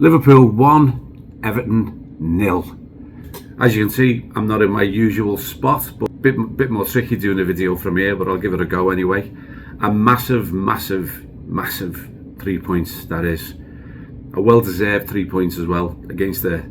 Liverpool 1, Everton 0. As you can see, I'm not in my usual spot, but a bit more tricky doing a video from here, but I'll give it a go anyway. A massive 3 points, that is. A well-deserved 3 points as well, against a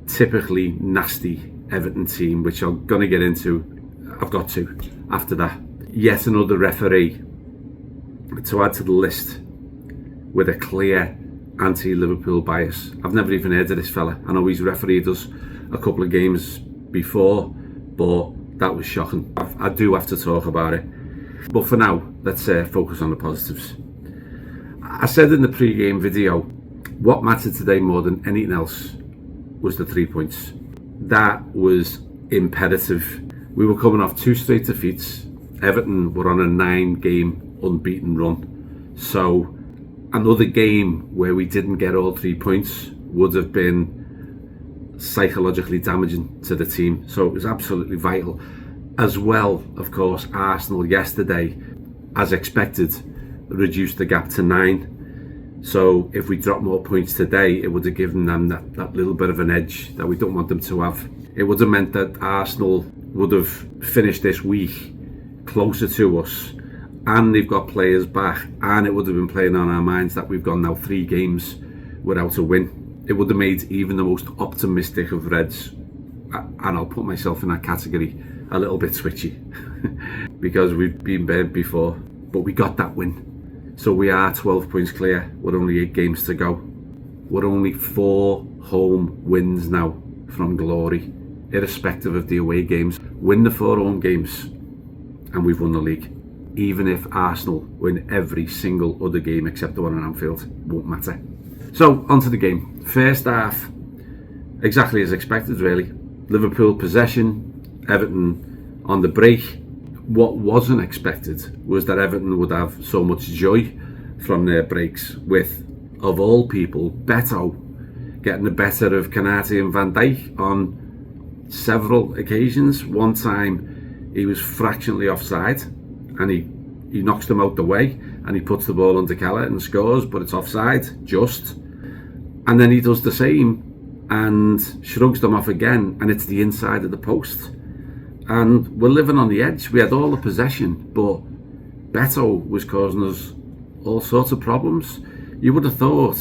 typically nasty Everton team, which I'm going to get into. I've got to, after that. Yet another referee to add to the list with a clear anti-Liverpool bias. I've never even heard of this fella. I know he's refereed us a couple of games before, but that was shocking. I do have to talk about it. But for now, let's focus on the positives. I said in the pre-game video, what mattered today more than anything else was the 3 points. That was imperative. We were coming off 2 straight defeats. Everton were on a 9-game unbeaten run. So another game where we didn't get all 3 points would have been psychologically damaging to the team. So it was absolutely vital. As well, of course, Arsenal yesterday, as expected, reduced the gap to 9. So if we drop more points today, it would have given them that little bit of an edge that we don't want them to have. It would have meant that Arsenal would have finished this week closer to us, and they've got players back, and it would have been playing on our minds that we've gone now 3 games without a win. It would have made even the most optimistic of Reds, and I'll put myself in that category, a little bit twitchy because we've been burnt before, but we got that win. So we are 12 points clear with only 8 games to go. We're only 4 home wins now from glory, irrespective of the away games. Win the 4 home games and we've won the league. Even if Arsenal win every single other game except the one in Anfield, won't matter. So onto the game. First half, exactly as expected really. Liverpool possession, Everton on the break. What wasn't expected was that Everton would have so much joy from their breaks, with, of all people, Beto getting the better of Konate and Van Dijk on several occasions. One time he was fractionally offside and he knocks them out the way and he puts the ball under Keller and scores, but it's offside, just. And then he does the same and shrugs them off again, and it's the inside of the post. And we're living on the edge. We had all the possession, but Beto was causing us all sorts of problems. You would have thought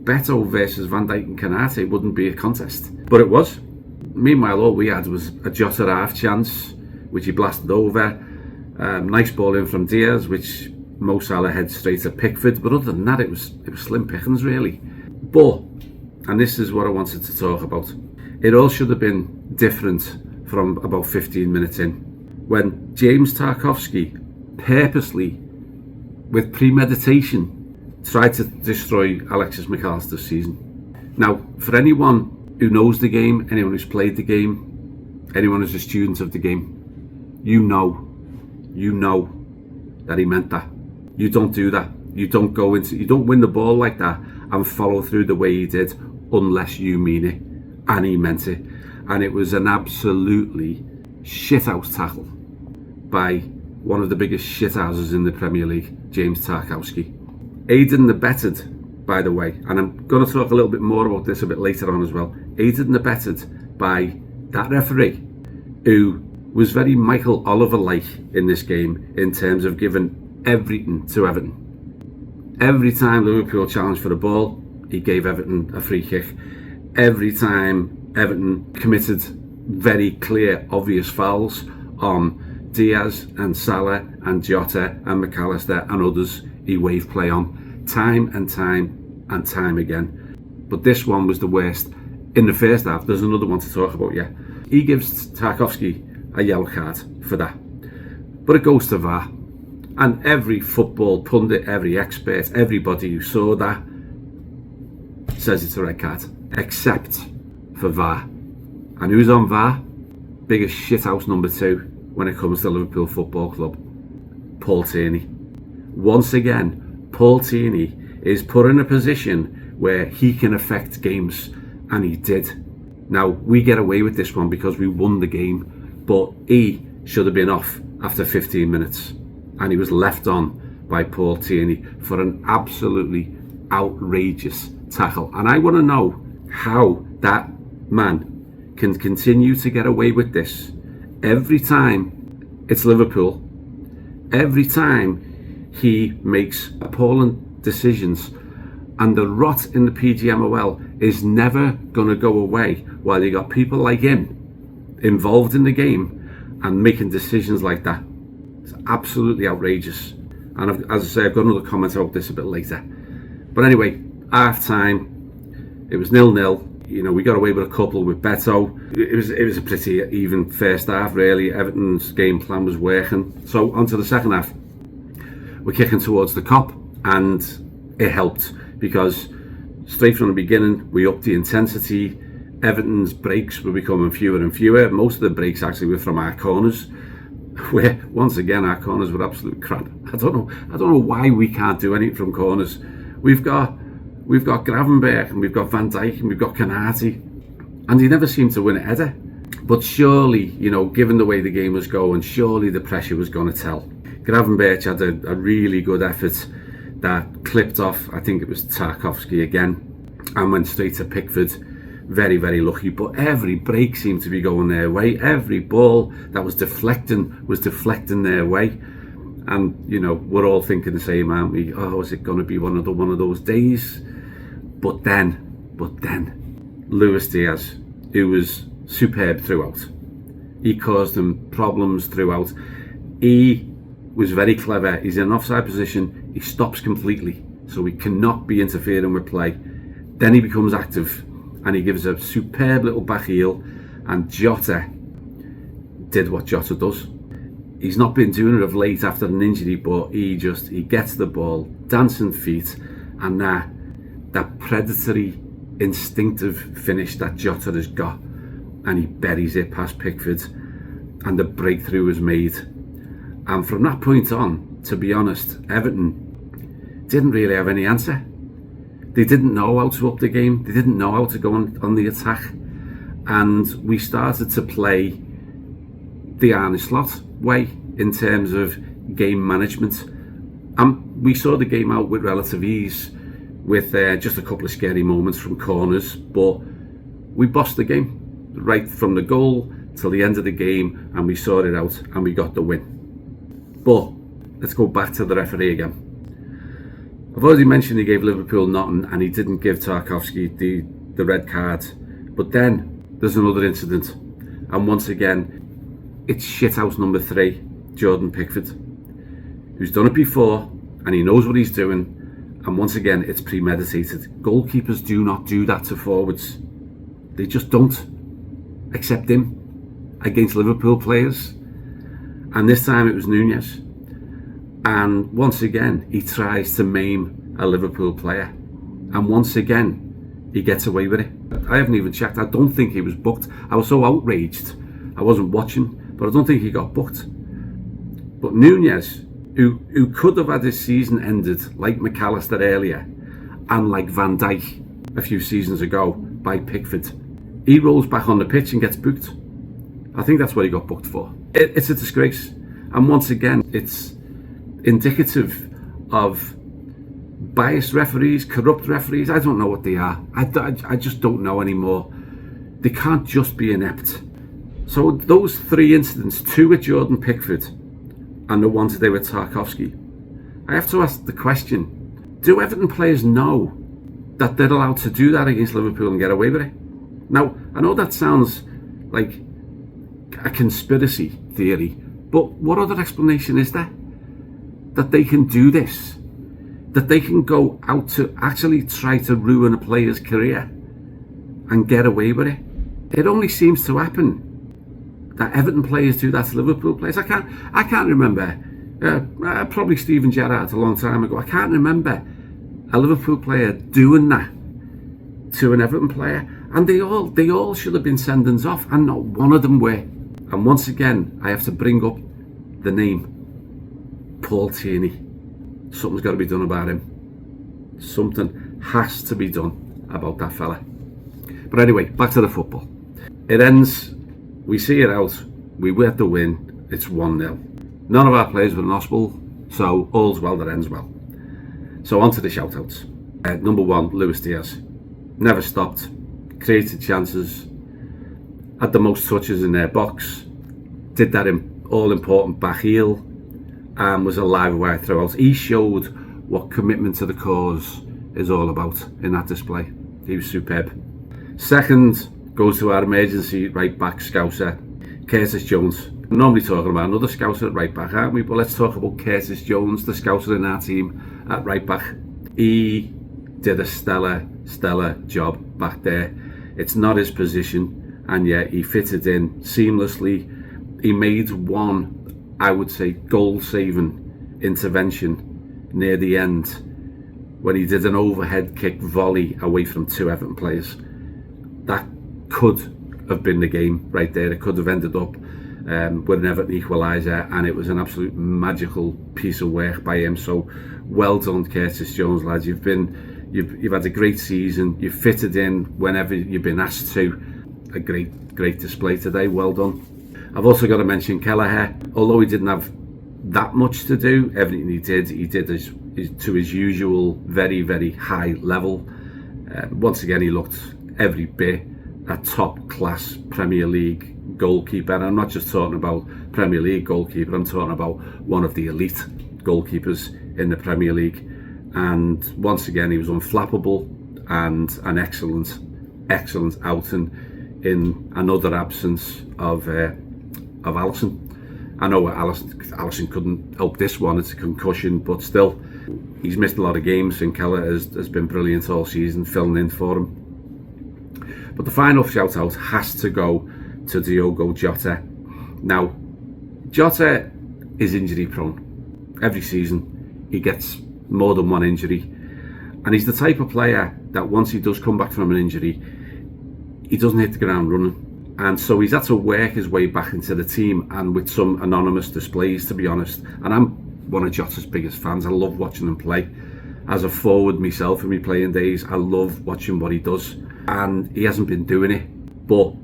Beto versus Van Dijk and Konate wouldn't be a contest, but it was. Meanwhile, all we had was a Jota half chance, which he blasted over. Nice ball in from Diaz, which Mo Salah heads straight at Pickford. But other than that, it was slim pickings really. But, and this is what I wanted to talk about, it all should have been different from about 15 minutes in, when James Tarkowski purposely, with premeditation, tried to destroy Alexis McAllister's season. Now, for anyone who knows the game, anyone who's played the game, anyone who's a student of the game, you know that he meant that. You don't do that. You don't win the ball like that and follow through the way he did unless you mean it. And he meant it. And it was an absolutely shithouse tackle by one of the biggest shithouses in the Premier League, James Tarkowski. Aided and abetted, by the way, and I'm going to talk a little bit more about this a bit later on as well, aided and abetted by that referee, who was very Michael Oliver-like in this game in terms of giving everything to Everton. Every time Liverpool challenged for the ball, he gave Everton a free kick. Every time Everton committed very clear, obvious fouls on Diaz and Salah and Jota and McAllister and others, he waved play on time and time again. But this one was the worst. In the first half, there's another one to talk about, yeah. He gives Tarkowski a yellow card for that. But it goes to VAR. And every football pundit, every expert, everybody who saw that says it's a red card, except for VAR. And who's on VAR? Biggest shithouse number 2 when it comes to Liverpool Football Club, Paul Tierney. Once again, Paul Tierney is put in a position where he can affect games, and he did. Now, we get away with this one because we won the game, but he should have been off after 15 minutes, and he was left on by Paul Tierney for an absolutely outrageous tackle. And I want to know how that man can continue to get away with this every time it's Liverpool, every time he makes appalling decisions. And the rot in the PGMOL is never going to go away while you got people like him involved in the game and making decisions like that. It's absolutely outrageous. And as I say, I've got another comment about this a bit later. But anyway, half time, it was 0-0. You know, we got away with a couple with Beto. It was a pretty even first half, really. Everton's game plan was working. So onto the second half, we're kicking towards the Kop, and it helped because straight from the beginning we upped the intensity. Everton's breaks were becoming fewer and fewer. Most of the breaks actually were from our corners, where once again our corners were absolute crap. I don't know why we can't do anything from corners. We've got Gravenberg and we've got Van Dijk and we've got Canati, and he never seemed to win a header. But surely, you know, given the way the game was going, surely the pressure was going to tell. Gravenberg had a really good effort that clipped off, I think it was Tarkowski again, and went straight to Pickford. Very, very lucky, but every break seemed to be going their way. Every ball that was deflecting their way. And, you know, we're all thinking the same, aren't we? Oh, is it going to be one of those days? But then, Luis Diaz, who was superb throughout. He caused them problems throughout. He was very clever. He's in an offside position. He stops completely, so he cannot be interfering with play. Then he becomes active, and he gives a superb little back heel, and Jota did what Jota does. He's not been doing it of late after an injury, but he gets the ball, dancing feet, and that predatory, instinctive finish that Jota has got, and he buries it past Pickford, and the breakthrough is made. And from that point on, to be honest, Everton didn't really have any answer. They didn't know how to up the game. They didn't know how to go on the attack. And we started to play the Arne Slot way in terms of game management. And we saw the game out with relative ease, with just a couple of scary moments from corners. But we bossed the game right from the goal till the end of the game, and we saw it out and we got the win. But let's go back to the referee again. I've already mentioned he gave Liverpool nothing, and he didn't give Tarkowski the red card. But then there's another incident, and once again it's shithouse number 3, Jordan Pickford, who's done it before and he knows what he's doing, and once again it's premeditated. Goalkeepers do not do that to forwards. They just don't, except him against Liverpool players. And this time it was Nunez, and once again he tries to maim a Liverpool player, and once again he gets away with it. I haven't even checked. I don't think he was booked. I was so outraged I wasn't watching, but I don't think he got booked. But Nunez, who could have had his season ended like McAllister earlier and like Van Dijk a few seasons ago by Pickford, he rolls back on the pitch and gets booked. I think that's what he got booked for. It's a disgrace, and once again it's indicative of biased referees, corrupt referees. I don't know what they are. I just don't know anymore. They can't just be inept. So those 3 incidents, 2 with Jordan Pickford and the one today with Tarkowski, I have to ask the question, do Everton players know that they're allowed to do that against Liverpool and get away with it? Now, I know that sounds like a conspiracy theory, but what other explanation is there? That they can do this? That they can go out to actually try to ruin a player's career and get away with it? It only seems to happen that Everton players do that to Liverpool players. I can't remember. Probably Steven Gerrard a long time ago. I can't remember a Liverpool player doing that to an Everton player, and they all should have been sendings off, and not one of them were. And once again, I have to bring up the name Paul Tierney. Something's got to be done about him. Something has to be done about that fella. But anyway, back to the football. It ends, we see it out, we get the win, it's 1-0. None of our players were in hospital, so all's well that ends well. So on to the shout-outs. Number 1, Luis Diaz. never stopped, created chances, had the most touches in their box, did that all-important back heel, and was a live wire throughout. He showed what commitment to the cause is all about in that display. He was superb. Second goes to our emergency right back scouser, Curtis Jones. We're normally talking about another scouser at right back, aren't we? But let's talk about Curtis Jones, the scouser in our team at right back. He did a stellar job back there. It's not his position, and yet he fitted in seamlessly. He made one, I would say, goal-saving intervention near the end when he did an overhead kick volley away from 2 Everton players. That could have been the game right there. It could have ended up with an Everton equaliser, and it was an absolute magical piece of work by him. So well done, Curtis Jones, lads. You've had a great season. You've fitted in whenever you've been asked to. A great display today. Well done. I've also got to mention Kelleher. Although he didn't have that much to do, everything he did to his usual very high level. Once again, he looked every bit a top class Premier League goalkeeper. And I'm not just talking about Premier League goalkeeper, I'm talking about one of the elite goalkeepers in the Premier League. And once again, he was unflappable and an excellent outing in another absence of Alisson. I know Alisson couldn't help this one, it's a concussion, but still, he's missed a lot of games, and Keller has been brilliant all season, filling in for him. But the final shout out has to go to Diogo Jota. Now, Jota is injury prone. Every season he gets more than one injury, and he's the type of player that once he does come back from an injury, he doesn't hit the ground running. And so he's had to work his way back into the team, and with some anonymous displays, to be honest. And I'm one of Jota's biggest fans. I love watching him play. As a forward myself in my playing days, I love watching what he does. And he hasn't been doing it. But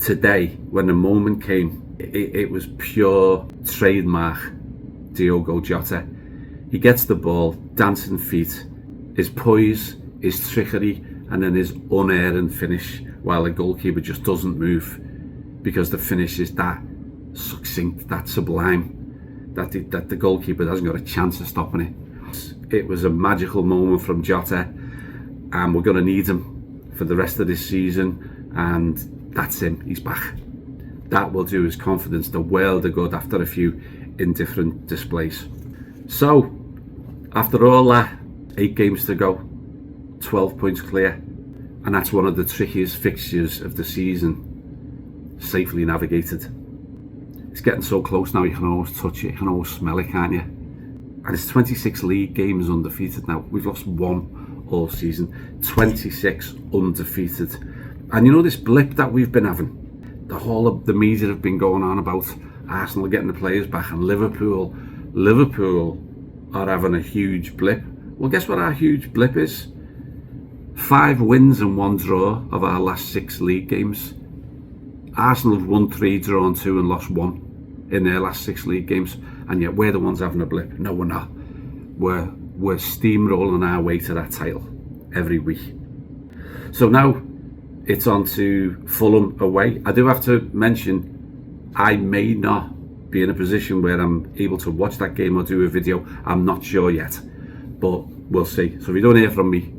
today, when the moment came, it was pure trademark Diogo Jota. He gets the ball, dancing feet, his poise, his trickery, and then his unerring finish, while the goalkeeper just doesn't move, because the finish is that succinct, that sublime, that the goalkeeper hasn't got a chance of stopping it. It was a magical moment from Jota, and we're going to need him for the rest of this season, and that's him, he's back. That will do his confidence the world of good after a few indifferent displays. So, after all that, 8 games to go, 12 points clear, and that's one of the trickiest fixtures of the season, safely navigated. It's getting so close now, you can almost touch it, you can almost smell it, can't you? And it's 26 league games undefeated now. We've lost 1 all season, 26 undefeated. And you know this blip that we've been having, the whole of the media have been going on about Arsenal getting the players back, and Liverpool are having a huge blip. Well, guess what our huge blip is? 5 wins and 1 draw of our last 6 league games. Arsenal have won 3, drawn 2 and lost 1 in their last 6 league games, and yet we're the ones having a blip. No, we're not. We're steamrolling our way to that title every week. So now it's on to Fulham away. I do have to mention, I may not be in a position where I'm able to watch that game or do a video. I'm not sure yet, but we'll see. So if you don't hear from me,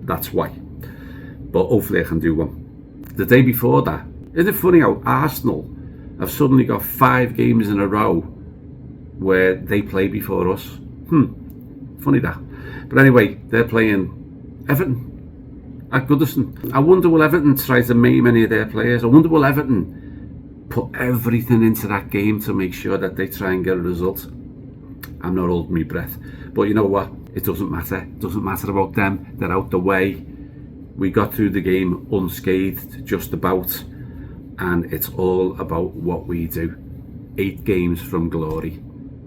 that's why. But hopefully I can do one. The day before that, isn't it funny how Arsenal have suddenly got 5 games in a row where they play before us? Funny that. But anyway, they're playing Everton at Goodison. I wonder, will Everton try to maim any of their players? I wonder, will Everton put everything into that game to make sure that they try and get a result? I'm not holding my breath. But you know what? It doesn't matter. It doesn't matter about them. They're out the way. We got through the game unscathed, just about. And it's all about what we do. 8 games from glory.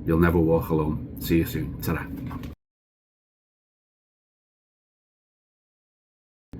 You'll never walk alone. See you soon. Ta-ra.